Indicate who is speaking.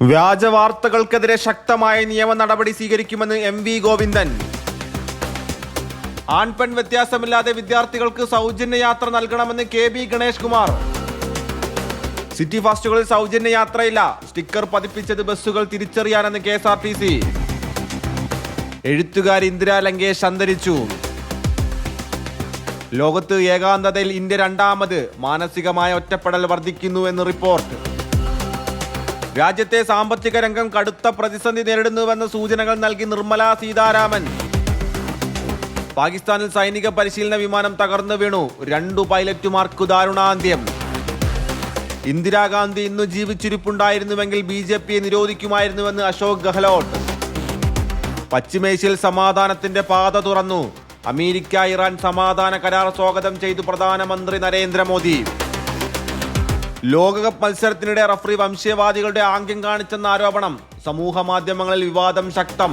Speaker 1: വ്യാജ വാർത്തകൾക്കെതിരെ ശക്തമായ നിയമ നടപടി സ്വീകരിക്കുമെന്ന് MV ഗോവിന്ദൻ. ആൺപെൺ വ്യത്യാസമില്ലാതെ വിദ്യാർത്ഥികൾക്ക് സൗജന്യ യാത്ര നൽകണമെന്ന് KB ഗണേഷ് കുമാർ. സിറ്റി ഫാസ്റ്റുകളിൽ സൗജന്യ യാത്രയില്ല, സ്റ്റിക്കർ പതിപ്പിച്ചത് ബസ്സുകൾ തിരിച്ചറിയാനെന്ന് KSRTC. എഴുത്തുകാരി ഇന്ദിരാ ലങ്കേഷ് അന്തരിച്ചു. ലോകത്ത് ഏകാന്തതയിൽ ഇന്ത്യ രണ്ടാമത്, മാനസികമായ ഒറ്റപ്പെടൽ വർദ്ധിക്കുന്നുവെന്ന് റിപ്പോർട്ട്. രാജ്യത്തെ സാമ്പത്തിക രംഗം കടുത്ത പ്രതിസന്ധി നേരിടുന്നുവെന്ന സൂചനകൾ നൽകി നിർമ്മല സീതാരാമൻ. പാകിസ്ഥാനിൽ സൈനിക പരിശീലന വിമാനം തകർന്നു വീണു, 2 പൈലറ്റുമാർക്ക് ദാരുണാന്ത്യം. ഇന്ദിരാഗാന്ധി ഇന്ന് ജീവിച്ചിരിപ്പുണ്ടായിരുന്നുവെങ്കിൽ BJP നിരോധിക്കുമായിരുന്നുവെന്ന് അശോക് ഗെഹ്ലോട്ട്. പശ്ചിമേഷ്യയിൽ സമാധാനത്തിന്റെ പാത തുറന്നു, അമേരിക്ക ഇറാൻ സമാധാന കരാർ സ്വാഗതം ചെയ്തു പ്രധാനമന്ത്രി നരേന്ദ്രമോദി. ലോകകപ്പ് മത്സരത്തിനിടെ റഫറി വംശീയവാദികളുടെ ആംഗ്യം കാണിച്ചെന്ന ആരോപണം, സമൂഹ മാധ്യമങ്ങളിൽ വിവാദം ശക്തം.